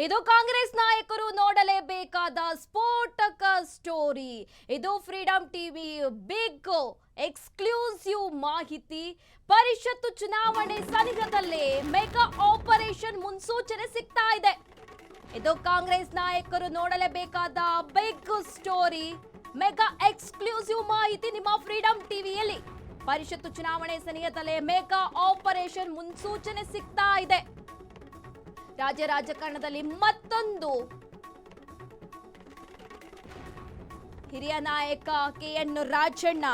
ಇದು ಕಾಂಗ್ರೆಸ್ ನಾಯಕರು ನೋಡಲೇಬೇಕಾದ ಸ್ಫೋಟಕ ಸ್ಟೋರಿ. ಇದು ಫ್ರೀಡಂ ಟಿವಿ ಬಿಗ್ ಎಕ್ಸ್ಕ್ಲೂಸಿವ್ ಮಾಹಿತಿ. ಪರಿಷತ್ತು ಚುನಾವಣೆ ಸನಿಹದಲ್ಲೇ ಮೆಗಾ ಆಪರೇಷನ್ ಮುನ್ಸೂಚನೆ ಸಿಗ್ತಾ ಇದೆ. ಇದು ಕಾಂಗ್ರೆಸ್ ನಾಯಕರು ನೋಡಲೇಬೇಕಾದ ಬಿಗ್ ಸ್ಟೋರಿ, ಮೆಗಾ ಎಕ್ಸ್ಕ್ಲೂಸಿವ್ ಮಾಹಿತಿ ನಿಮ್ಮ ಫ್ರೀಡಂ ಟಿವಿಯಲ್ಲಿ. ಪರಿಷತ್ತು ಚುನಾವಣೆ ಸನಿಹದಲ್ಲೇ ಮೆಗಾ ಆಪರೇಷನ್ ಮುನ್ಸೂಚನೆ ಸಿಗ್ತಾ ಇದೆ. ರಾಜ್ಯ ರಾಜಕಾರಣದಲ್ಲಿ ಮತ್ತೊಂದು ಹಿರಿಯ ನಾಯಕ ಕೆಎನ್ ರಾಜಣ್ಣ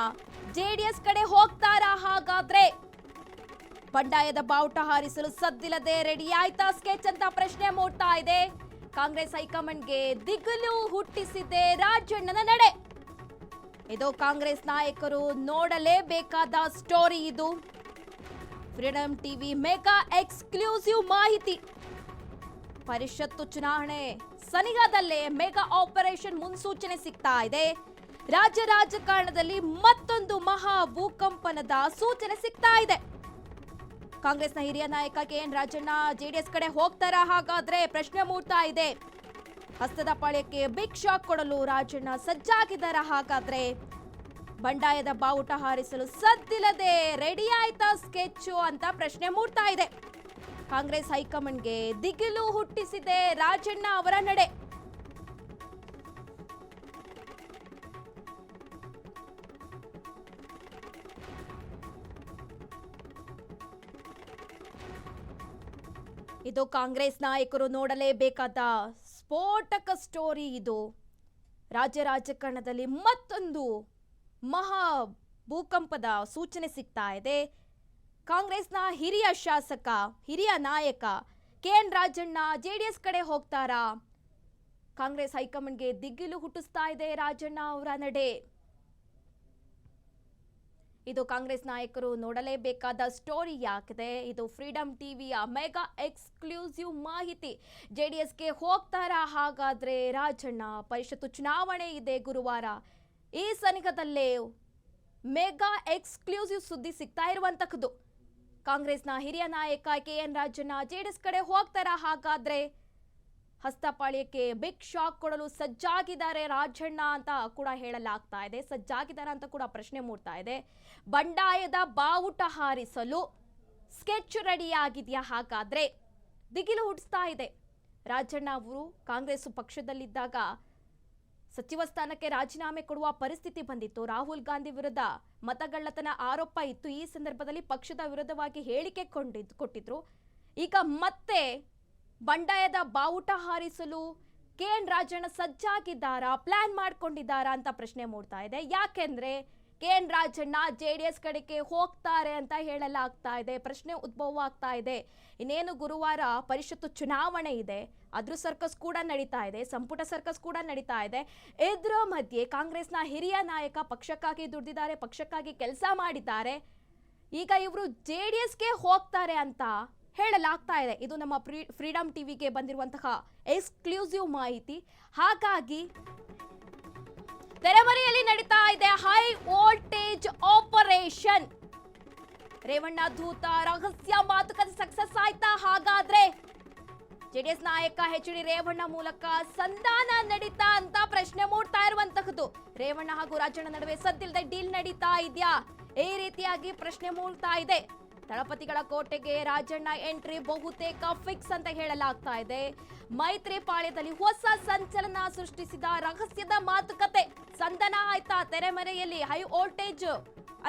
ಜೆಡಿಎಸ್ ಕಡೆ ಹೋಗ್ತಾರಾ? ಹಾಗಾದ್ರೆ ಬಂಡಾಯದ ಬಾವುಟ ಹಾರಿಸಲು ಸದ್ದಿಲ್ಲದೆ ರೆಡಿ ಆಯ್ತಾ ಸ್ಕೆಚ್ ಅಂತ ಪ್ರಶ್ನೆ ಮೂಡ್ತಾ ಇದೆ. ಕಾಂಗ್ರೆಸ್ ಹೈಕಮಾಂಡ್ಗೆ ದಿಗಿಲು ಹುಟ್ಟಿಸಿದೆ ರಾಜಣ್ಣನ ನಡೆ. ಇದು ಕಾಂಗ್ರೆಸ್ ನಾಯಕರು ನೋಡಲೇಬೇಕಾದ ಸ್ಟೋರಿ. ಇದು ಫ್ರೀಡಂ ಟಿವಿ ಮೆಗಾ ಎಕ್ಸ್ಕ್ಲೂಸಿವ್ ಮಾಹಿತಿ. ಪರಿಷತ್ತು ಚುನಾವಣೆ ಸನಿಹದಲ್ಲೇ ಮೆಗಾ ಆಪರೇಷನ್ ಮುನ್ಸೂಚನೆ ಸಿಗ್ತಾ ಇದೆ. ರಾಜ್ಯ ರಾಜಕಾರಣದಲ್ಲಿ ಮತ್ತೊಂದು ಮಹಾ ಭೂಕಂಪನದ ಸೂಚನೆ ಸಿಗ್ತಾ ಇದೆ. ಕಾಂಗ್ರೆಸ್ನ ಹಿರಿಯ ನಾಯಕ ಕೆಎನ್ ರಾಜಣ್ಣ ಜೆಡಿಎಸ್ ಕಡೆ ಹೋಗ್ತಾರಾ? ಹಾಗಾದ್ರೆ ಪ್ರಶ್ನೆ ಮೂಡ್ತಾ ಇದೆ. ಹಸ್ತದ ಪಾಳ್ಯಕ್ಕೆ ಬಿಗ್ ಶಾಕ್ ಕೊಡಲು ರಾಜಣ್ಣ ಸಜ್ಜಾಗಿದ್ದಾರಾ? ಹಾಗಾದ್ರೆ ಬಂಡಾಯದ ಬಾವುಟ ಹಾರಿಸಲು ಸದ್ದಿಲ್ಲದೆ ರೆಡಿ ಆಯ್ತಾ ಸ್ಕೆಚ್ ಅಂತ ಪ್ರಶ್ನೆ ಮೂಡ್ತಾ ಇದೆ. ಕಾಂಗ್ರೆಸ್ ಹೈಕಮಾಂಡ್ಗೆ ದಿಗಿಲು ಹುಟ್ಟಿಸಿದೆ ರಾಜಣ್ಣ ಅವರ ನಡೆ. ಇದು ಕಾಂಗ್ರೆಸ್ ನಾಯಕರು ನೋಡಲೇಬೇಕಾದ ಸ್ಫೋಟಕ ಸ್ಟೋರಿ. ಇದು ರಾಜ್ಯ ರಾಜಕಾರಣದಲ್ಲಿ ಮತ್ತೊಂದು ಮಹಾ ಭೂಕಂಪದ ಸೂಚನೆ ಸಿಗ್ತಾ ಇದೆ. ಕಾಂಗ್ರೆಸ್ನ ಹಿರಿಯ ಶಾಸಕ, ಹಿರಿಯ ನಾಯಕ ಕೆಎನ್ ರಾಜಣ್ಣ ಜೆಡಿಎಸ್ ಕಡೆ ಹೋಗ್ತಾರಾ? ಕಾಂಗ್ರೆಸ್ ಹೈಕಮಾಂಡ್ಗೆ ದಿಗಿಲು ಹುಟ್ಟಿಸ್ತಾ ಇದೆ ರಾಜಣ್ಣ ಅವರ ನಡೆ. ಇದು ಕಾಂಗ್ರೆಸ್ ನಾಯಕರು ನೋಡಲೇಬೇಕಾದ ಸ್ಟೋರಿ ಯಾಕಿದೆ. ಇದು ಫ್ರೀಡಂ ಟಿವಿಯ ಮೆಗಾ ಎಕ್ಸ್ಕ್ಲೂಸಿವ್ ಮಾಹಿತಿ. ಜೆಡಿಎಸ್ಗೆ ಹೋಗ್ತಾರಾ? ಹಾಗಾದ್ರೆ ರಾಜಣ್ಣ ಪರಿಷತ್ತು ಚುನಾವಣೆ ಇದೆ ಗುರುವಾರ. ಈ ಸನಿಹದಲ್ಲೇ ಮೆಗಾ ಎಕ್ಸ್ಕ್ಲೂಸಿವ್ ಸುದ್ದಿ ಸಿಗ್ತಾ ಇರುವಂತಹದ್ದು. ಕಾಂಗ್ರೆಸ್ನ ಹಿರಿಯ ನಾಯಕ ಕೆಎನ್ ರಾಜಣ್ಣ ಜೆಡಿಎಸ್ ಕಡೆ ಹೋಗ್ತಾರಾ? ಹಾಗಾದ್ರೆ ಹಸ್ತಪಾಳ್ಯಕ್ಕೆ ಬಿಗ್ ಶಾಕ್ ಕೊಡಲು ಸಜ್ಜಾಗಿದ್ದಾರೆ ರಾಜಣ್ಣ ಅಂತ ಕೂಡ ಹೇಳಲಾಗ್ತಾ ಇದೆ. ಸಜ್ಜಾಗಿದ್ದಾರೆ ಅಂತ ಕೂಡ ಪ್ರಶ್ನೆ ಮೂಡ್ತಾ ಇದೆ. ಬಂಡಾಯದ ಬಾವುಟ ಹಾರಿಸಲು ಸ್ಕೆಚ್ ರೆಡಿ ಆಗಿದೆಯಾ? ಹಾಗಾದ್ರೆ ದಿಗಿಲು ಹುಟ್ಟಿಸ್ತಾ ಇದೆ. ರಾಜಣ್ಣ ಅವರು ಕಾಂಗ್ರೆಸ್ ಪಕ್ಷದಲ್ಲಿದ್ದಾಗ ಸಚಿವ ಸ್ಥಾನಕ್ಕೆ ರಾಜೀನಾಮೆ ಕೊಡುವ ಪರಿಸ್ಥಿತಿ ಬಂದಿತ್ತು. ರಾಹುಲ್ ಗಾಂಧಿ ವಿರುದ್ಧ ಮತಗಳ್ಳತನ ಆರೋಪ ಇತ್ತು. ಈ ಸಂದರ್ಭದಲ್ಲಿ ಪಕ್ಷದ ವಿರುದ್ಧವಾಗಿ ಹೇಳಿಕೆ ಕೊಟ್ಟಿದ್ರು. ಈಗ ಮತ್ತೆ ಬಂಡಾಯದ ಬಾವುಟ ಹಾರಿಸಲು ಕೆಎನ್ ರಾಜಣ್ಣ ಸಜ್ಜಾಗಿದ್ದಾರಾ, ಪ್ಲಾನ್ ಮಾಡ್ಕೊಂಡಿದ್ದಾರಾ ಅಂತ ಪ್ರಶ್ನೆ ಮೂಡ್ತಾ ಇದೆ. ಯಾಕೆಂದ್ರೆ ಕೆಎನ್ ರಾಜಣ್ಣ ಜೆಡಿಎಸ್ ಕಡೆಗೆ ಹೋಗ್ತಾರೆ ಅಂತ ಹೇಳಲಾಗ್ತಾ ಇದೆ. ಪ್ರಶ್ನೆ ಉದ್ಭವ ಆಗ್ತಾ ಇದೆ. ಇನ್ನೇನು ಗುರುವಾರ ಪರಿಷತ್ತು ಚುನಾವಣೆ ಇದೆ, ಅದ್ರ ಸರ್ಕಸ್ ಕೂಡ ನಡೀತಾ ಇದೆ, ಸಂಪುಟ ಸರ್ಕಸ್ ಕೂಡ ನಡೀತಾ ಇದೆ. ಇದರ ಮಧ್ಯೆ ಕಾಂಗ್ರೆಸ್ನ ಹಿರಿಯ ನಾಯಕ ಪಕ್ಷಕ್ಕಾಗಿ ದುಡಿದಿದ್ದಾರೆ, ಪಕ್ಷಕ್ಕಾಗಿ ಕೆಲಸ ಮಾಡಿದ್ದಾರೆ. ಈಗ ಇವರು ಜೆಡಿಎಸ್ಗೆ ಹೋಗ್ತಾರೆ ಅಂತ ಹೇಳಲಾಗ್ತಾ ಇದೆ. ಇದು ನಮ್ಮ ಫ್ರೀಡಂ ಟಿವಿಗೆ ಬಂದಿರುವಂತಹ ಎಕ್ಸ್ಕ್ಲೂಸಿವ್ ಮಾಹಿತಿ. ಹಾಗಾಗಿ ತೆರೆಮರೆಯಲ್ಲಿ ನಡೀತಾ ಇದೆ ಹೈ ವೋಲ್ಟೇಜ್ ಆಪರೇಷನ್. ರೇವಣ್ಣ ಧೂತ ರಹಸ್ಯ ಮಾತುಕತೆ ಸಕ್ಸಸ್ ಆಯ್ತಾ? ಹಾಗಾದ್ರೆ ಜೆಡಿಎಸ್ ನಾಯಕ ಎಚ್.ಡಿ. ರೇವಣ್ಣ ಮೂಲಕ ಸಂಧಾನ ನಡೀತಾ ಅಂತ ಪ್ರಶ್ನೆ ಮೂಡ್ತಾ ಇರುವಂತಹದ್ದು. ರೇವಣ್ಣ ಹಾಗೂ ರಾಜಣ್ಣ ನಡುವೆ ಸದ್ದಿಲ್ಲದೆ ಡೀಲ್ ನಡೀತಾ ಇದೆಯಾ? ಈ ರೀತಿಯಾಗಿ ಪ್ರಶ್ನೆ ಮೂಡ್ತಾ ಇದೆ. ದಳಪತಿಗಳ ಕೋಟೆಗೆ ರಾಜಣ್ಣ ಎಂಟ್ರಿ ಬಹುತೇಕ ಫಿಕ್ಸ್ ಅಂತ ಹೇಳಲಾಗ್ತಾ ಇದೆ. ಮೈತ್ರಿ ಪಾಳ್ಯದಲ್ಲಿ ಹೊಸ ಸಂಚಲನ ಸೃಷ್ಟಿಸಿದ ರಹಸ್ಯದ ಮಾತುಕತೆ ಸಂಧಾನ ಆಯ್ತಾ? ತೆರೆಮರೆಯಲ್ಲಿ ಹೈ ವೋಲ್ಟೇಜ್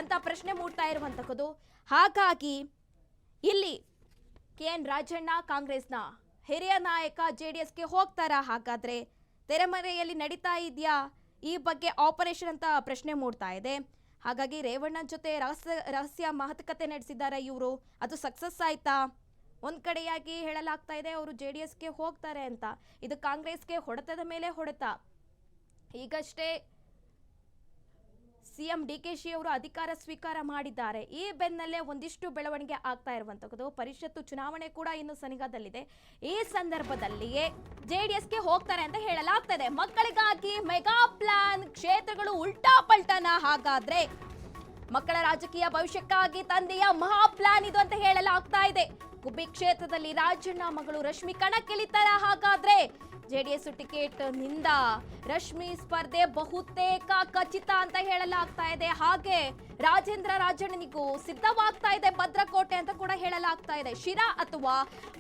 ಅಂತ ಪ್ರಶ್ನೆ ಮೂಡ್ತಾ ಇರುವಂತಹದ್ದು. ಹಾಗಾಗಿ ಇಲ್ಲಿ ಕೆಎನ್ ರಾಜಣ್ಣ ಕಾಂಗ್ರೆಸ್ನ ಹಿರಿಯ ನಾಯಕ ಜೆಡಿಎಸ್ಗೆ ಹೋಗ್ತಾರಾ? ಹಾಗಾದ್ರೆ ತೆರೆಮರೆಯಲ್ಲಿ ನಡೀತಾ ಇದೆಯಾ ಈ ಬಗ್ಗೆ ಆಪರೇಷನ್ ಅಂತ ಪ್ರಶ್ನೆ ಮೂಡ್ತಾ ಇದೆ. ಹಾಗಾಗಿ ರೇವಣ್ಣ ಜೊತೆ ರಹಸ್ಯ ಮಾತುಕತೆ ನಡೆಸಿದ್ದಾರೆ ಇವರು. ಅದು ಸಕ್ಸಸ್ ಆಯ್ತಾ? ಒಂದ್ ಕಡೆಯಾಗಿ ಹೇಳಲಾಗ್ತಾ ಇದೆ ಅವರು ಜೆಡಿಎಸ್ಗೆ ಹೋಗ್ತಾರೆ ಅಂತ. ಇದು ಕಾಂಗ್ರೆಸ್ಗೆ ಹೊಡೆತದ ಮೇಲೆ ಹೊಡೆತ. ಈಗಷ್ಟೇ ಸಿಎಂ ಡಿಕೆಶಿ ಅವರು ಅಧಿಕಾರ ಸ್ವೀಕಾರ ಮಾಡಿದ್ದಾರೆ. ಈ ಬೆನ್ನಲ್ಲೇ ಒಂದಿಷ್ಟು ಬೆಳವಣಿಗೆ ಆಗ್ತಾ ಇರುವಂತದ್ದು. ಪರಿಷತ್ತು ಚುನಾವಣೆ ಕೂಡ ಇನ್ನು ಸನಿಹದಲ್ಲಿದೆ. ಈ ಸಂದರ್ಭದಲ್ಲಿಯೇ ಜೆಡಿಎಸ್ಗೆ ಹೋಗ್ತಾರೆ ಅಂತ ಹೇಳಲಾಗ್ತದೆ. ಮಕ್ಕಳಿಗಾಗಿ ಮೆಗಾ ಪ್ಲಾನ್, ಕ್ಷೇತ್ರಗಳು ಉಲ್ಟಾ ಪಲ್ಟಾನ? ಹಾಗಾದ್ರೆ ಮಕ್ಕಳ ರಾಜಕೀಯ ಭವಿಷ್ಯಕ್ಕಾಗಿ ತಂದೆಯ ಮಹಾ ಪ್ಲಾನ್ ಇದು ಅಂತ ಹೇಳಲಾಗ್ತಾ ಇದೆ. ಗುಬ್ಬಿ ಕ್ಷೇತ್ರದಲ್ಲಿ ರಾಜಣ್ಣ ಮಗಳು ರಶ್ಮಿ ಕಣಕ್ಕಿಳಿತಾರ? ಹಾಗಾದ್ರೆ ಜೆಡಿಎಸ್ ಟಿಕೆಟ್ ನಿಂದ ರಶ್ಮಿ ಸ್ಪರ್ಧೆ ಬಹುತೇಕ ಖಚಿತ ಅಂತ ಹೇಳಲಾಗ್ತಾ ಇದೆ. ಹಾಗೆ ರಾಜಣ್ಣನಿಗೂ ಸಿದ್ಧವಾಗ್ತಾ ಇದೆ ಭದ್ರಕೋಟೆ ಅಂತ ಕೂಡ ಹೇಳಲಾಗ್ತಾ ಇದೆ. ಶಿರಾ ಅಥವಾ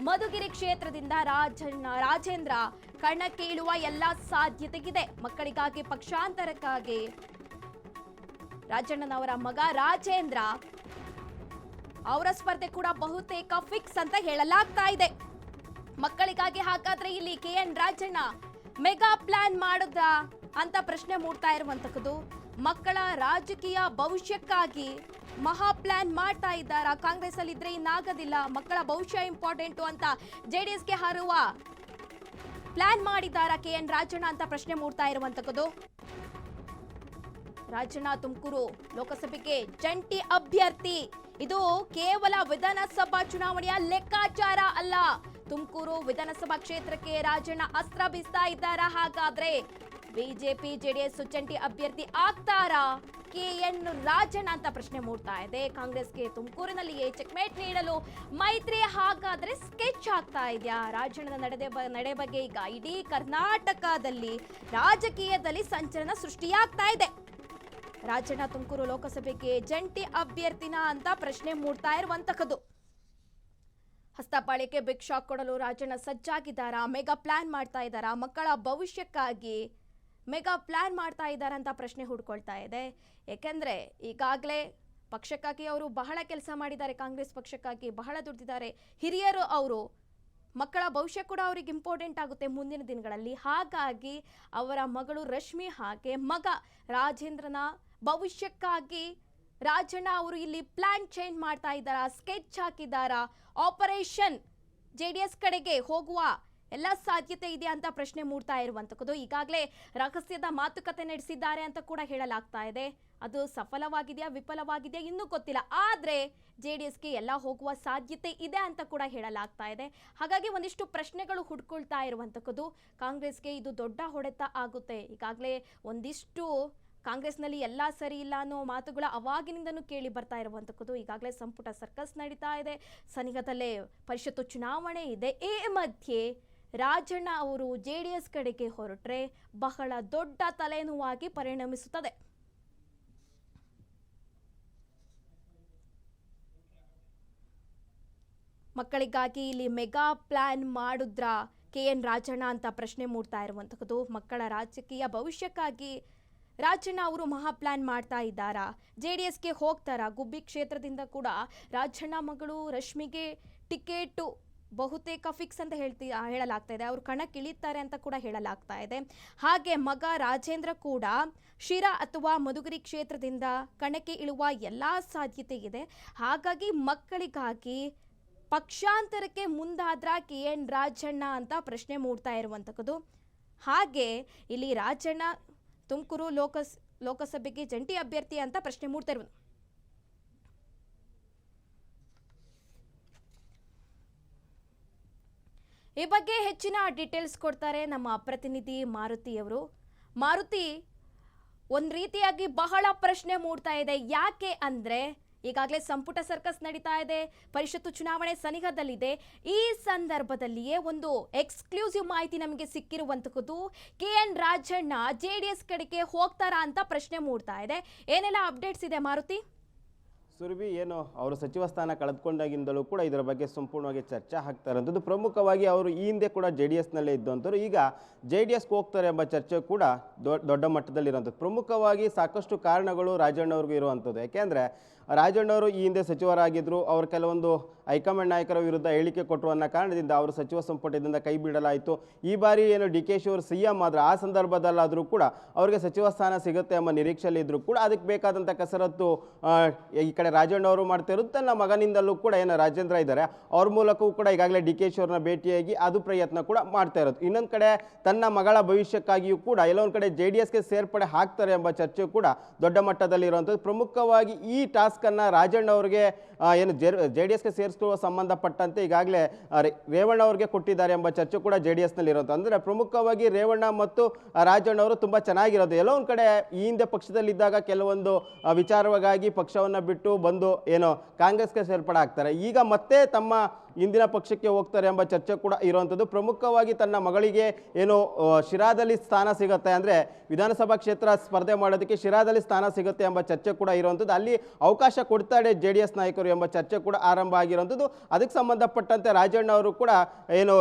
ಮಧುಗಿರಿ ಕ್ಷೇತ್ರದಿಂದ ರಾಜೇಂದ್ರ ಕಣಕ್ಕೆ ಇಳುವ ಎಲ್ಲಾ ಸಾಧ್ಯತೆ ಇದೆ. ಮಕ್ಕಳಿಗಾಗಿ ಪಕ್ಷಾಂತರಕ್ಕಾಗಿ ರಾಜಣ್ಣನವರ ಮಗ ರಾಜೇಂದ್ರ ಅವರ ಸ್ಪರ್ಧೆ ಕೂಡ ಬಹುತೇಕ ಫಿಕ್ಸ್ ಅಂತ ಹೇಳಲಾಗ್ತಾ ಇದೆ. ಮಕ್ಕಳಿಗಾಗಿ ಹಾಗಾದ್ರೆ ಇಲ್ಲಿ KN ರಾಜಣ್ಣ ಮೆಗಾ ಪ್ಲಾನ್ ಮಾಡಿದ್ರ ಅಂತ ಪ್ರಶ್ನೆ ಮೂಡ್ತಾ ಇರುವಂತದ್ದು. ಮಕ್ಕಳ ರಾಜಕೀಯ ಭವಿಷ್ಯಕ್ಕಾಗಿ ಮಹಾ ಪ್ಲಾನ್ ಮಾಡ್ತಾ ಇದ್ದಾರಾ? ಕಾಂಗ್ರೆಸ್ ಅಲ್ಲಿ ಇದ್ರೆ ಇನ್ನಾಗೋದಿಲ್ಲ, ಮಕ್ಕಳ ಭವಿಷ್ಯ ಇಂಪಾರ್ಟೆಂಟು ಅಂತ ಜೆಡಿಎಸ್ಗೆ ಹಾರುವ ಪ್ಲಾನ್ ಮಾಡಿದ್ದಾರಾ KN ರಾಜಣ್ಣ ಅಂತ ಪ್ರಶ್ನೆ ಮೂಡ್ತಾ ಇರುವಂತದ್ದು. ರಾಜಣ್ಣ ತುಮಕೂರು ಲೋಕಸಭೆಗೆ ಜಂಟಿ ಅಭ್ಯರ್ಥಿ. ಇದು ಕೇವಲ ವಿಧಾನಸಭಾ ಚುನಾವಣೆಯ ಲೆಕ್ಕಾಚಾರ ಅಲ್ಲ. ತುಮಕೂರು ವಿಧಾನಸಭಾ ಕ್ಷೇತ್ರಕ್ಕೆ ರಾಜಣ್ಣ ಅಸ್ತ್ರ ಬೀಸ್ತಾ ಇದ್ದಾರಾ? ಹಾಗಾದ್ರೆ ಬಿಜೆಪಿ ಜೆಡಿಎಸ್ ಜಂಟಿ ಅಭ್ಯರ್ಥಿ ಆಗ್ತಾರಾ KN ರಾಜಣ್ಣ ಅಂತ ಪ್ರಶ್ನೆ ಮೂಡ್ತಾ ಇದೆ. ಕಾಂಗ್ರೆಸ್ಗೆ ತುಮಕೂರಿನಲ್ಲಿಯೇ ಚೆಕ್ಮೇಟ್ ನೀಡಲು ಮೈತ್ರಿ ಹಾಗಾದ್ರೆ ಸ್ಕೆಚ್ ಆಗ್ತಾ ಇದೆಯಾ? ರಾಜಣ್ಣನ ನಡೆ ಬಗ್ಗೆ ಈಗ ಇಡೀ ಕರ್ನಾಟಕದಲ್ಲಿ ರಾಜಕೀಯದಲ್ಲಿ ಸಂಚಲನ ಸೃಷ್ಟಿಯಾಗ್ತಾ ಇದೆ. ರಾಜಣ್ಣ ತುಮಕೂರು ಲೋಕಸಭೆಗೆ ಜಂಟಿ ಅಭ್ಯರ್ಥಿನ ಅಂತ ಪ್ರಶ್ನೆ ಮೂಡ್ತಾ ಇರುವಂತಹದ್ದು. ಹಸ್ತಪಾಳಿಕೆ ಬಿಗ್ ಶಾಕ್ ಕೊಡಲು ರಾಜಣ್ಣ ಸಜ್ಜಾಗಿದ್ದಾರಾ? ಮೆಗಾ ಪ್ಲಾನ್ ಮಾಡ್ತಾ ಇದ್ದಾರಾ? ಮಕ್ಕಳ ಭವಿಷ್ಯಕ್ಕಾಗಿ ಮೆಗಾ ಪ್ಲಾನ್ ಮಾಡ್ತಾ ಇದ್ದಾರಾ ಅಂತ ಪ್ರಶ್ನೆ ಹುಡ್ಕೊಳ್ತಾ ಇದೆ. ಏಕೆಂದ್ರೆ ಈಗಾಗಲೇ ಪಕ್ಷಕ್ಕಾಗಿ ಅವರು ಬಹಳ ಕೆಲಸ ಮಾಡಿದ್ದಾರೆ, ಕಾಂಗ್ರೆಸ್ ಪಕ್ಷಕ್ಕಾಗಿ ಬಹಳ ದುಡಿದಿದ್ದಾರೆ. ಹಿರಿಯರು ಅವರು, ಮಕ್ಕಳ ಭವಿಷ್ಯ ಕೂಡ ಅವರಿಗೆ ಇಂಪಾರ್ಟೆಂಟ್ ಆಗುತ್ತೆ ಮುಂದಿನ ದಿನಗಳಲ್ಲಿ. ಹಾಗಾಗಿ ಅವರ ಮಗಳು ರಶ್ಮಿ ಹಾಗೆ ಮಗ ರಾಜೇಂದ್ರನ ಭವಿಷ್ಯಕ್ಕಾಗಿ ರಾಜಣ್ಣ ಅವರು ಇಲ್ಲಿ ಪ್ಲಾನ್ ಚೇಂಜ್ ಮಾಡ್ತಾ ಇದ್ದಾರಾ? ಸ್ಕೆಚ್ ಹಾಕಿದ್ದಾರಾ? ಆಪರೇಷನ್ ಜೆಡಿಎಸ್ ಕಡೆಗೆ ಹೋಗುವ ಎಲ್ಲ ಸಾಧ್ಯತೆ ಇದೆಯಾ ಅಂತ ಪ್ರಶ್ನೆ ಮೂಡ್ತಾ ಇರುವಂತದ್ದು. ಈಗಾಗಲೇ ರಹಸ್ಯದ ಮಾತುಕತೆ ನಡೆಸಿದ್ದಾರೆ ಅಂತ ಕೂಡ ಹೇಳಲಾಗ್ತಾ ಇದೆ. ಅದು ಸಫಲವಾಗಿದೆಯಾ ವಿಫಲವಾಗಿದೆಯಾ ಇನ್ನೂ ಗೊತ್ತಿಲ್ಲ. ಆದ್ರೆ ಜೆಡಿಎಸ್ಗೆ ಎಲ್ಲ ಹೋಗುವ ಸಾಧ್ಯತೆ ಇದೆ ಅಂತ ಕೂಡ ಹೇಳಲಾಗ್ತಾ ಇದೆ. ಹಾಗಾಗಿ ಒಂದಿಷ್ಟು ಪ್ರಶ್ನೆಗಳು ಹುಡ್ಕೊಳ್ತಾ ಇರುವಂತದ್ದು. ಕಾಂಗ್ರೆಸ್ಗೆ ಇದು ದೊಡ್ಡ ಹೊಡೆತ ಆಗುತ್ತೆ. ಈಗಾಗಲೇ ಒಂದಿಷ್ಟು ಕಾಂಗ್ರೆಸ್ನಲ್ಲಿ ಎಲ್ಲ ಸರಿ ಇಲ್ಲ ಅನ್ನೋ ಮಾತುಗಳ ಅವಾಗಿನಿಂದನೂ ಕೇಳಿ ಬರ್ತಾ ಇರುವಂತದ್ದು. ಈಗಾಗಲೇ ಸಂಪುಟ ಸರ್ಕಸ್ ನಡೀತಾ ಇದೆ, ಸನಿಹದಲ್ಲೇ ಪರಿಷತ್ತು ಚುನಾವಣೆ ಇದೆ. ಈ ಮಧ್ಯೆ ರಾಜಣ್ಣ ಅವರು ಜೆಡಿಎಸ್ ಕಡೆಗೆ ಹೊರಟ್ರೆ ಬಹಳ ದೊಡ್ಡ ತಲೆನೋವಾಗಿ ಪರಿಣಮಿಸುತ್ತದೆ. ಮಕ್ಕಳಿಗಾಗಿ ಇಲ್ಲಿ ಮೆಗಾ ಪ್ಲಾನ್ ಮಾಡಿದ್ರ KN ರಾಜಣ್ಣ ಅಂತ ಪ್ರಶ್ನೆ ಮೂಡ್ತಾ ಇರುವಂತಹದ್ದು. ಮಕ್ಕಳ ರಾಜಕೀಯ ಭವಿಷ್ಯಕ್ಕಾಗಿ ರಾಜಣ್ಣ ಅವರು ಮಹಾ ಪ್ಲಾನ್ ಮಾಡ್ತಾ ಇದ್ದಾರಾ? ಜೆಡಿಎಸ್ಗೆ ಹೋಗ್ತಾರಾ? ಗುಬ್ಬಿ ಕ್ಷೇತ್ರದಿಂದ ಕೂಡ ರಾಜಣ್ಣ ಮಗಳು ರಶ್ಮಿಗೆ ಟಿಕೆಟ್ ಬಹುತೇಕ ಫಿಕ್ಸ್ ಅಂತ ಹೇಳಲಾಗ್ತಾ ಇದೆ. ಅವರು ಕಣಕ್ಕಿಳಿತಾರೆ ಅಂತ ಕೂಡ ಹೇಳಲಾಗ್ತಾ ಇದೆ. ಹಾಗೆ ಮಗ ರಾಜೇಂದ್ರ ಕೂಡ ಶಿರಾ ಅಥವಾ ಮಧುಗಿರಿ ಕ್ಷೇತ್ರದಿಂದ ಕಣಕ್ಕೆ ಇಳುವ ಎಲ್ಲಾ ಸಾಧ್ಯತೆ ಇದೆ. ಹಾಗಾಗಿ ಮಕ್ಕಳಿಗಾಗಿ ಪಕ್ಷಾಂತರಕ್ಕೆ ಮುಂದಾದ್ರ KN ರಾಜಣ್ಣ ಅಂತ ಪ್ರಶ್ನೆ ಮೂಡ್ತಾ ಇರುವಂತದ್ದು. ಹಾಗೆ ಇಲ್ಲಿ ರಾಜಣ್ಣ ತುಮಕೂರು ಲೋಕಸಭೆಗೆ ಜಂಟಿ ಅಭ್ಯರ್ಥಿ ಅಂತ ಪ್ರಶ್ನೆ ಮೂಡ್ತಾ ಇರುವುದು. ಈ ಬಗ್ಗೆ ಹೆಚ್ಚಿನ ಡೀಟೇಲ್ಸ್ ಕೊಡ್ತಾರೆ ನಮ್ಮ ಪ್ರತಿನಿಧಿ ಮಾರುತಿ ಅವರು. ಮಾರುತಿ, ಒಂದ್ ರೀತಿಯಾಗಿ ಬಹಳ ಪ್ರಶ್ನೆ ಮೂಡ್ತಾ ಇದೆ. ಯಾಕೆ ಅಂದ್ರೆ ಈಗಾಗಲೇ ಸಂಪುಟ ಸರ್ಕಸ್ ನಡೀತಾ ಇದೆ, ಪರಿಷತ್ತು ಚುನಾವಣೆ ಸನಿಹದಲ್ಲಿದೆ. ಈ ಸಂದರ್ಭದಲ್ಲಿಯೇ ಒಂದು ಎಕ್ಸ್ಕ್ಲೂಸಿವ್ ಮಾಹಿತಿ ನಮಗೆ ಸಿಕ್ಕಿರುವಂತದ್ದು. KN ರಾಜಣ್ಣ ಜೆಡಿಎಸ್ ಕಡೆಗೆ ಹೋಗ್ತಾರಾ ಅಂತ ಪ್ರಶ್ನೆ ಮೂಡ್ತಾ ಇದೆ. ಏನೆಲ್ಲ ಅಪ್ಡೇಟ್ಸ್ ಇದೆ ಮಾರುತಿ? ಸುರಭಿ, ಏನು ಅವರು ಸಚಿವ ಸ್ಥಾನ ಕಳೆದುಕೊಂಡಾಗಿಂದಲೂ ಕೂಡ ಇದರ ಬಗ್ಗೆ ಸಂಪೂರ್ಣವಾಗಿ ಚರ್ಚೆ ಆಗ್ತಾ ಇರೋಂಥದ್ದು. ಪ್ರಮುಖವಾಗಿ ಅವರು ಈ ಹಿಂದೆ ಕೂಡ JDSನಲ್ಲೇ ಇದ್ದಂಥವ್ರು ಈಗ JDSಗೆ ಹೋಗ್ತಾರೆ ಎಂಬ ಚರ್ಚೆ ಕೂಡ ದೊಡ್ಡ ಮಟ್ಟದಲ್ಲಿರುವಂಥದ್ದು. ಪ್ರಮುಖವಾಗಿ ಸಾಕಷ್ಟು ಕಾರಣಗಳು ರಾಜಣ್ಣವ್ರಿಗೂ ಇರುವಂಥದ್ದು. ಯಾಕೆಂದರೆ ರಾಜಣ್ಣವರು ಈ ಹಿಂದೆ ಸಚಿವರಾಗಿದ್ದರು. ಅವರು ಕೆಲವೊಂದು ಹೈಕಮಾಂಡ್ ನಾಯಕರ ವಿರುದ್ಧ ಹೇಳಿಕೆ ಕೊಟ್ಟರು ಅನ್ನೋ ಕಾರಣದಿಂದ ಅವರು ಸಚಿವ ಸಂಪುಟದಿಂದ ಕೈ ಬಿಡಲಾಯಿತು. ಈ ಬಾರಿ ಏನು DKಶಿ ಅವರು CM ಆದ್ರೆ ಆ ಸಂದರ್ಭದಲ್ಲಾದರೂ ಕೂಡ ಅವರಿಗೆ ಸಚಿವ ಸ್ಥಾನ ಸಿಗುತ್ತೆ ಎಂಬ ನಿರೀಕ್ಷೆಯಲ್ಲಿ ಇದ್ದರೂ ಕೂಡ ಅದಕ್ಕೆ ಬೇಕಾದಂಥ ಕಸರತ್ತು ಈ ಕಡೆ ರಾಜಣ್ಣವರು ಮಾಡ್ತಾ ಇರೋದು. ತನ್ನ ಮಗನಿಂದಲೂ ಕೂಡ ಏನು ರಾಜೇಂದ್ರ ಇದ್ದಾರೆ ಅವ್ರ ಮೂಲಕವೂ ಕೂಡ ಈಗಾಗಲೇ DKಶಿ ಅವ್ರನ್ನ ಭೇಟಿಯಾಗಿ ಅದು ಪ್ರಯತ್ನ ಕೂಡ ಮಾಡ್ತಾ ಇರೋದು. ಇನ್ನೊಂದು ಕಡೆ ತನ್ನ ಮಗಳ ಭವಿಷ್ಯಕ್ಕಾಗಿಯೂ ಕೂಡ ಎಲ್ಲೊಂದು ಕಡೆ JDSಗೆ ಸೇರ್ಪಡೆ ಆಗ್ತಾರೆ ಎಂಬ ಚರ್ಚೆ ಕೂಡ ದೊಡ್ಡ ಮಟ್ಟದಲ್ಲಿರುವಂಥದ್ದು. ಪ್ರಮುಖವಾಗಿ ಈ ಟಾಸ್ಕನ್ನು ರಾಜಣ್ಣ ಅವರಿಗೆ ಏನು JDSಗೆ ಸೇರಿಸುವ ಸಂಬಂಧಪಟ್ಟಂತೆ ಈಗಾಗಲೇ ರೇವಣ್ಣ ಅವರಿಗೆ ಕೊಟ್ಟಿದ್ದಾರೆ ಎಂಬ ಚರ್ಚೆ ಕೂಡ JDSನಲ್ಲಿ ಇರೋದು. ಅಂದರೆ ಪ್ರಮುಖವಾಗಿ ರೇವಣ್ಣ ಮತ್ತು ರಾಜಣ್ಣ ಅವರು ತುಂಬ ಚೆನ್ನಾಗಿರೋದು. ಎಲ್ಲೋ ಒಂದು ಕಡೆ ಈ ಹಿಂದೆ ಪಕ್ಷದಲ್ಲಿದ್ದಾಗ ಕೆಲವೊಂದು ವಿಚಾರವಾಗಿ ಪಕ್ಷವನ್ನು ಬಿಟ್ಟು ಬಂದು ಏನೋ ಕಾಂಗ್ರೆಸ್ಗೆ ಸೇರ್ಪಡೆ ಆಗ್ತಾರೆ. ಈಗ ಮತ್ತೆ ತಮ್ಮ ಇಂದಿನ ಪಕ್ಷಕ್ಕೆ ಹೋಗ್ತಾರೆ ಎಂಬ ಚರ್ಚೆ ಕೂಡ ಇರುವಂಥದ್ದು. ಪ್ರಮುಖವಾಗಿ ತನ್ನ ಮಗಳಿಗೆ ಏನು ಶಿರಾದಲ್ಲಿ ಸ್ಥಾನ ಸಿಗುತ್ತೆ, ಅಂದರೆ ವಿಧಾನಸಭಾ ಕ್ಷೇತ್ರ ಸ್ಪರ್ಧೆ ಮಾಡೋದಕ್ಕೆ ಶಿರಾದಲ್ಲಿ ಸ್ಥಾನ ಸಿಗುತ್ತೆ ಎಂಬ ಚರ್ಚೆ ಕೂಡ ಇರುವಂಥದ್ದು. ಅಲ್ಲಿ ಅವಕಾಶ ಕೊಡ್ತಾರೆ JDS ನಾಯಕರು ಎಂಬ ಚರ್ಚೆ ಕೂಡ ಆರಂಭ ಆಗಿರುವಂಥದ್ದು. ಅದಕ್ಕೆ ಸಂಬಂಧಪಟ್ಟಂತೆ ರಾಜಣ್ಣ ಅವರು ಕೂಡ ಏನು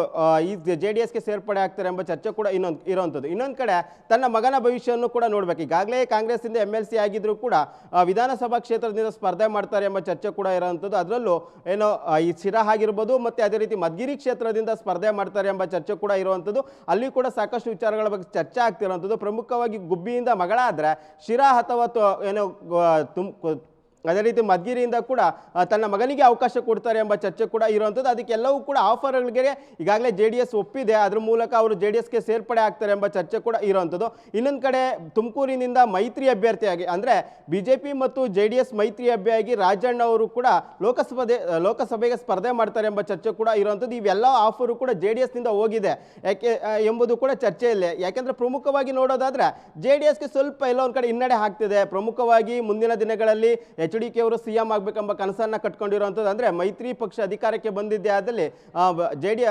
ಈ JDSಗೆ ಸೇರ್ಪಡೆ ಆಗ್ತಾರೆ ಎಂಬ ಚರ್ಚೆ ಕೂಡ ಇರುವಂಥದ್ದು. ಇನ್ನೊಂದು ಕಡೆ ತನ್ನ ಮಗನ ಭವಿಷ್ಯವನ್ನು ಕೂಡ ನೋಡ್ಬೇಕು. ಈಗಾಗಲೇ ಕಾಂಗ್ರೆಸ್ಸಿಂದ MLC ಆಗಿದ್ರು ಕೂಡ ವಿಧಾನಸಭಾ ಕ್ಷೇತ್ರದಿಂದ ಸ್ಪರ್ಧೆ ಮಾಡ್ತಾರೆ ಎಂಬ ಚರ್ಚೆ ಕೂಡ ಇರುವಂಥದ್ದು. ಅದರಲ್ಲೂ ಏನೋ ಈ ಶಿರಾ ಆಗಿರ್ಬೋದು ಮತ್ತು ಅದೇ ರೀತಿ ಮಧುಗಿರಿ ಕ್ಷೇತ್ರದಿಂದ ಸ್ಪರ್ಧೆ ಮಾಡ್ತಾರೆ ಎಂಬ ಚರ್ಚೆ ಕೂಡ ಇರುವಂಥದ್ದು. ಅಲ್ಲಿ ಕೂಡ ಸಾಕಷ್ಟು ವಿಚಾರಗಳ ಬಗ್ಗೆ ಚರ್ಚೆ ಆಗ್ತಿರುವಂಥದ್ದು. ಪ್ರಮುಖವಾಗಿ ಗುಬ್ಬಿಯಿಂದ ಮಗಳಾದರೆ ಶಿರಾ ಅಥವಾ ಏನೋ ಅದೇ ರೀತಿ ಮಧುಗಿರಿಯಿಂದ ಕೂಡ ತನ್ನ ಮಗನಿಗೆ ಅವಕಾಶ ಕೊಡ್ತಾರೆ ಎಂಬ ಚರ್ಚೆ ಕೂಡ ಇರುವಂಥದ್ದು. ಅದಕ್ಕೆಲ್ಲವೂ ಕೂಡ ಆಫರ್ಗಳಿಗೆ ಈಗಾಗಲೇ JDS ಒಪ್ಪಿದೆ. ಅದ್ರ ಮೂಲಕ ಅವರು JDSಗೆ ಸೇರ್ಪಡೆ ಆಗ್ತಾರೆ ಎಂಬ ಚರ್ಚೆ ಕೂಡ ಇರುವಂಥದ್ದು. ಇನ್ನೊಂದು ಕಡೆ ತುಮಕೂರಿನಿಂದ ಮೈತ್ರಿ ಅಭ್ಯರ್ಥಿಯಾಗಿ, ಅಂದರೆ BJP ಮತ್ತು JDS ಮೈತ್ರಿ ಅಭ್ಯರ್ಥಿಯಾಗಿ ರಾಜಣ್ಣ ಅವರು ಕೂಡ ಲೋಕಸಭೆಗೆ ಸ್ಪರ್ಧೆ ಮಾಡ್ತಾರೆ ಎಂಬ ಚರ್ಚೆ ಕೂಡ ಇರುವಂಥದ್ದು. ಇವೆಲ್ಲ ಆಫರು ಕೂಡ JDSನಿಂದ ಹೋಗಿದೆ ಎಂಬುದು ಕೂಡ ಚರ್ಚೆಯಲ್ಲೇ. ಯಾಕೆಂದರೆ ಪ್ರಮುಖವಾಗಿ ನೋಡೋದಾದ್ರೆ JDSಗೆ ಸ್ವಲ್ಪ ಎಲ್ಲೋ ಒಂದು ಕಡೆ ಹಿನ್ನಡೆ ಆಗ್ತಿದೆ. ಪ್ರಮುಖವಾಗಿ ಮುಂದಿನ ದಿನಗಳಲ್ಲಿ HDK ಅವರು CM ಆಗಬೇಕೆಂಬ ಕನಸನ್ನು ಕಟ್ಕೊಂಡಿರುವಂಥದ್ದು. ಅಂದರೆ ಮೈತ್ರಿ ಪಕ್ಷ ಅಧಿಕಾರಕ್ಕೆ ಬಂದಿದ್ದೇ ಆದಲ್ಲಿ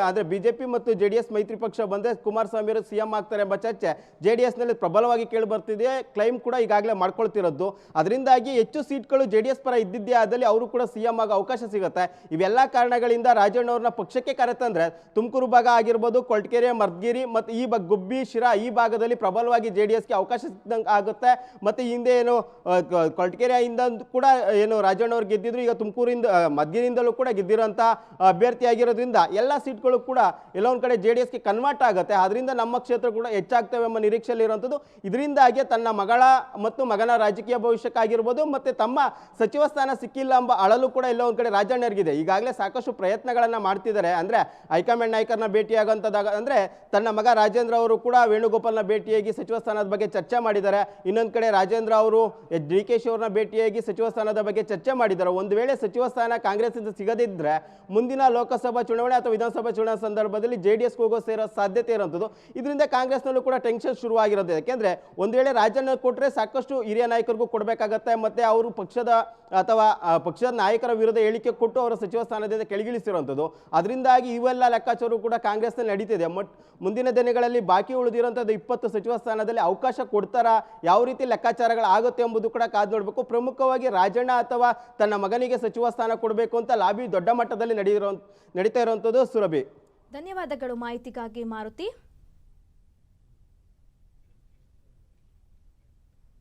ಅಂದರೆ BJP ಮತ್ತು JDS ಮೈತ್ರಿ ಪಕ್ಷ ಬಂದರೆ ಕುಮಾರಸ್ವಾಮಿ ಅವರು CM ಆಗ್ತಾರೆ ಎಂಬ ಚರ್ಚೆ JDSನಲ್ಲಿ ಪ್ರಬಲವಾಗಿ ಕೇಳಿ ಬರ್ತಿದೆ. ಕ್ಲೈಮ್ ಕೂಡ ಈಗಾಗಲೇ ಮಾಡ್ಕೊಳ್ತಿರೋದು. ಅದರಿಂದಾಗಿ ಹೆಚ್ಚು ಸೀಟ್ಗಳು JDS ಪರ ಇದ್ದಿದ್ದೇ ಆದಲ್ಲಿ ಅವರು ಕೂಡ CM ಆಗೋ ಅವಕಾಶ ಸಿಗುತ್ತೆ. ಇವೆಲ್ಲ ಕಾರಣಗಳಿಂದ ರಾಜಣ್ಣ ಅವ್ರನ್ನ ಪಕ್ಷಕ್ಕೆ ಕರೆತಂದ್ರೆ ತುಮಕೂರು ಭಾಗ ಆಗಿರ್ಬೋದು, ಕೊರಟಗೆರೆ, ಮಧುಗಿರಿ ಮತ್ತು ಈ ಗುಬ್ಬಿ, ಶಿರಾ ಈ ಭಾಗದಲ್ಲಿ ಪ್ರಬಲವಾಗಿ JDSಗೆ ಅವಕಾಶ ಸಿಕ್ಕಂಗೆ ಆಗುತ್ತೆ. ಮತ್ತು ಹಿಂದೆ ಏನು ಕೊರಟಗೆರೆಯಿಂದ ಕೂಡ ಏನು ರಾಜಣ್ಣ ಅವರು ಗೆದ್ದಿದ್ರು, ಈಗ ತುಮಕೂರಿಂದ ಮಧುಗಿರಿಯಿಂದಲೂ ಕೂಡ ಗೆದ್ದಿರೋಂಥ ಅಭ್ಯರ್ಥಿ ಆಗಿರೋದ್ರಿಂದ ಎಲ್ಲ ಸೀಟ್ಗಳು ಕೂಡ ಎಲ್ಲ ಒಂದು ಕಡೆ JDSಗೆ ಕನ್ವರ್ಟ್ ಆಗುತ್ತೆ. ಅದರಿಂದ ನಮ್ಮ ಕ್ಷೇತ್ರ ಕೂಡ ಹೆಚ್ಚಾಗ್ತವೆ ಎಂಬ ನಿರೀಕ್ಷೆಯಲ್ಲಿ ಇರುವಂಥದ್ದು. ಇದರಿಂದಾಗಿ ತನ್ನ ಮಗಳ ಮತ್ತು ಮಗನ ರಾಜಕೀಯ ಭವಿಷ್ಯಕ್ಕಾಗಿರ್ಬೋದು ಮತ್ತು ತಮ್ಮ ಸಚಿವ ಸ್ಥಾನ ಸಿಕ್ಕಿಲ್ಲ ಎಂಬ ಅಳಲು ಕೂಡ ಎಲ್ಲ ಒಂದು ಕಡೆ ರಾಜಣ್ಣರಿಗಿದೆ. ಈಗಾಗಲೇ ಸಾಕಷ್ಟು ಪ್ರಯತ್ನಗಳನ್ನು ಮಾಡ್ತಿದ್ದಾರೆ. ಅಂದರೆ ಹೈಕಮಾಂಡ್ ನಾಯಕರನ್ನ ಭೇಟಿಯಾಗುವಂಥದ್ದಾಗ, ಅಂದರೆ ತನ್ನ ಮಗ ರಾಜೇಂದ್ರ ಅವರು ಕೂಡ ವೇಣುಗೋಪಾಲ್ನ ಭೇಟಿಯಾಗಿ ಸಚಿವ ಸ್ಥಾನದ ಬಗ್ಗೆ ಚರ್ಚೆ ಮಾಡಿದ್ದಾರೆ. ಇನ್ನೊಂದು ಕಡೆ ರಾಜೇಂದ್ರ ಅವರು DKಶಿ ಅವ್ರನ್ನ ಭೇಟಿಯಾಗಿ ಸಚಿವ ಸ್ಥಾನದ ಬಗ್ಗೆ ಚರ್ಚೆ ಮಾಡಿದ್ದಾರೆ. ಒಂದು ವೇಳೆ ಸಚಿವ ಸ್ಥಾನ ಕಾಂಗ್ರೆಸ್ಸಿಂದ ಸಿಗದಿದ್ದರೆ ಮುಂದಿನ ಲೋಕಸಭಾ ಚುನಾವಣೆ ಅಥವಾ ವಿಧಾನಸಭಾ ಚುನಾವಣೆ ಸಂದರ್ಭದಲ್ಲಿ JDSಗೆ ಹೋಗೋ ಸಾಧ್ಯತೆ ಇರುವಂಥದ್ದು. ಇದರಿಂದ ಕಾಂಗ್ರೆಸ್ನಲ್ಲೂ ಕೂಡ ಟೆನ್ಷನ್ ಶುರುವಾಗಿರೋದು. ಯಾಕೆಂದರೆ ಒಂದು ವೇಳೆ ರಾಜಣ್ಣ ಕೊಟ್ಟರೆ ಸಾಕಷ್ಟು ಹಿರಿಯ ನಾಯಕರಿಗೂ ಕೊಡಬೇಕಾಗತ್ತೆ. ಮತ್ತು ಅವರು ಪಕ್ಷದ ನಾಯಕರ ವಿರುದ್ಧ ಹೇಳಿಕೆ ಕೊಟ್ಟು ಅವರ ಸಚಿವ ಸ್ಥಾನದಿಂದ ಕೆಳಗಿಳಿಸಿರುವಂಥದ್ದು. ಅದರಿಂದಾಗಿ ಇವೆಲ್ಲ ಲೆಕ್ಕಾಚಾರ ಕೂಡ ಕಾಂಗ್ರೆಸ್ನಲ್ಲಿ ನಡೀತಿದೆ. ಮುಂದಿನ ದಿನಗಳಲ್ಲಿ ಬಾಕಿ ಉಳಿದಿರುವಂಥದ್ದು 20 ಸಚಿವ ಸ್ಥಾನದಲ್ಲಿ ಅವಕಾಶ ಕೊಡ್ತಾರಾ, ಯಾವ ರೀತಿ ಲೆಕ್ಕಾಚಾರಗಳು ಆಗುತ್ತೆ ಎಂಬುದು ಕೂಡ ಕಾದು ನೋಡಬೇಕು. ಪ್ರಮುಖವಾಗಿ ರಾಜಣ್ಣ ಅಥವಾ ತನ್ನ ಮಗನಿಗೆ ಸಚಿವ ಸ್ಥಾನ ಕೊಡಬೇಕು ಅಂತ ಲಾಬಿ ದೊಡ್ಡ ಮಟ್ಟದಲ್ಲಿ ನಡೀತಾ ಇರುವಂಥದ್ದು. ಸುರಭಿ, ಧನ್ಯವಾದಗಳು ಮಾಹಿತಿಗಾಗಿ ಮಾರುತಿ.